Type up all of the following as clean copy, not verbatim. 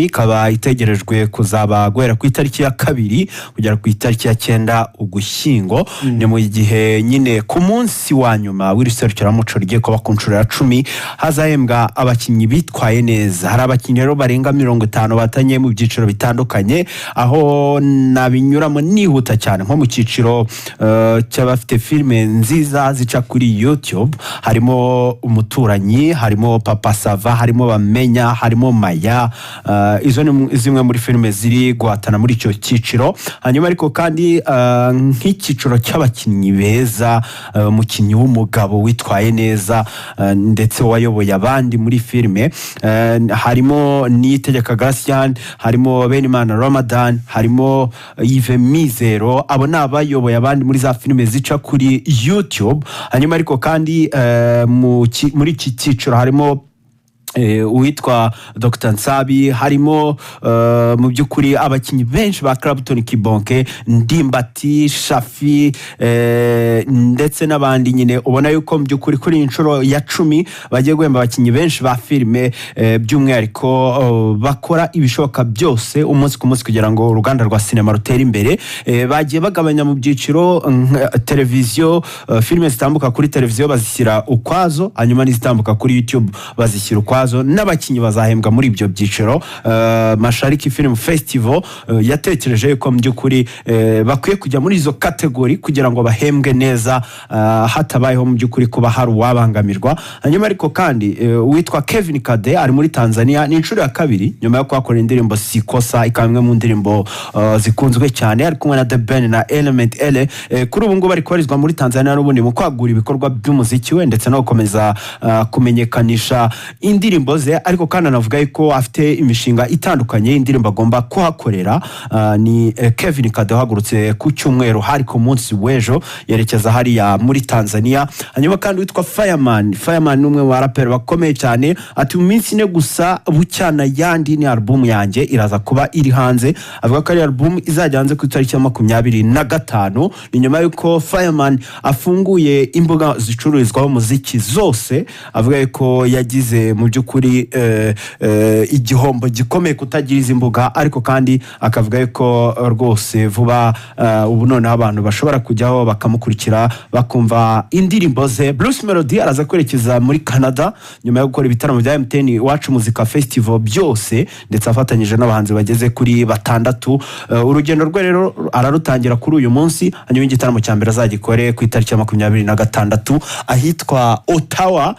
ikaba itegerejwe kuzaba guhera ku itariki ya 2 kugera ku itariki ya 9 Ugushyingo. Ni mu gihe nyine ku munsi wa nyuma w'iriserukiramuco rigiye kuba ku nshuro ya 10 hazahembwa abakinnyi bitwaye neza. Hari abakinnyi rero barenga 50 batanye mu byiciro bitandukanye, aho nabinyuramo nihuta cyane nko mu cyiciro cy'abafite filime nziza zica kuri YouTube. Harimo Umuturanyi, harimo Papa Sava, harimo Bamenya, harimo Maya. Izo ni zimwe muri filime ziri guhatana muri icyo cyiciro. Hanyuma ariko kandi nk'icyiciro cy'abakinnyi beza, umukinnyi w'umugabo witwaye neza ndetse wayoboye abandi muri filime, harimo Niyitegeka Gratien, harimo Benimana Ramadan, harimo Yves Mizero. Abo ni abayoboye abandi muri za filime zica kuri YouTube. Hanyuma ariko kandi muri iki cyiciro harimo uwitwa Dr Nsabi, harimo mu by'ukuri abakinnyi benshi ba Clapton Kibonke, Ndimbati, Shafi ndetse n'abandi. Nyine ubona yuko mu by'ukuri kuri inshuro ya 10 bagiye guhemba abakinnyi benshi ba filime, by'umwihariko bakora ibishoboka byose umunsi ku munsi kugira ngo uruganda rwa sinema rutere imbere. Bagiye bagabanya mu byiciro: televiziyo, filime zitambuka kuri televiziyo bazishyira ukwazo, hanyuma n'izitambuka kuri YouTube bazishyira ukwazo. N'abakinnyi bazahembwa muri ibyo byiciro. Mashariki Film Festival yatekereje ko mu by'ukuri bakwiye kujya muri izo kategori kugira ngo bahembwe neza, hatabayeho mu by'ukuri kuba hari uwabangamirwa. Hanyuma ariko kandi witwa Kevin Kade ari muri Tanzania, ni inshuro ya 2 nyuma yo kwakora indirimbo Sikosa, ikamwe mu ndirimbo zikunzwe cyane, ari kumwe na The Ben na Element L. Kuri ubu ngo bari kubarizwa muri Tanzania n'ubundi mu kwagura ibikorwa by'umuziki we ndetse no gukomeza kumenyekanisha indirimbo ze. Ariko kandi anavuga yuko afite imishinga itandukanye y'indirimbo agomba kuhakorera. Ni Kevin Kade wahagurutse ku cyumweru hari ku munsi w'ejo yerekeza hariya muri Tanzania. Hanyuma kandi witwa Fireman n'umwe wa rapper bakomeye cyane, ati mu minsi ine gusa bucyana yandi ni album yanjye iraza kuba iri hanze. Avuga ko ari album izajya hanze ku itariki ya 25. Ni nyuma yuko Fireman afunguye imbuga zicururizwaho umuziki zose. Avuga yuko yagize mu by'ukuri igihombo gikomeye kutagira izi mbuga, ariko kandi akavuga yuko rwose vuba ubu none abantu bashobora kujyaho bakamukurikira bakumva indirimbo ze. Bruce Melody araza kwerekeza muri Canada nyuma yo gukora ibitaramo bya MTN Iwacu Muzika Festival byose, ndetse afatanyije n'abahanzi bageze kuri 6. Urugendo rwe rero ararutangira kuri uyu munsi, hanyuma igitaramo cya mbere azagikore ku itariki ya 26 ahitwa Ottawa.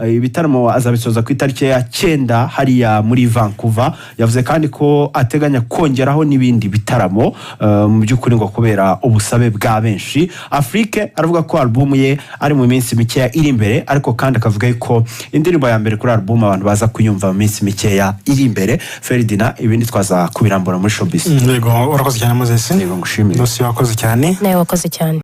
Ibitaramo azabisoza ku itariki ya 9 hariya muri Vancouver. Yavuze kandi ko ateganya kongeraho n'ibindi bitaramo mu by'ukuri ngo kubera ubusabe bwa benshi. Afrique aravuga ko album ye ari mu minsi mikeya iri imbere, ariko kandi akavuga ko indirimbo ya mbere kuri album abantu baza kuyumva mu minsi mikeya iri imbere. Ferdinand, ibindi twaza kubirambura muri showbiz. Yego, urakoze cyane Moses. Yego, ngushimire. Wakoze cyane. Nawe wakoze cyane.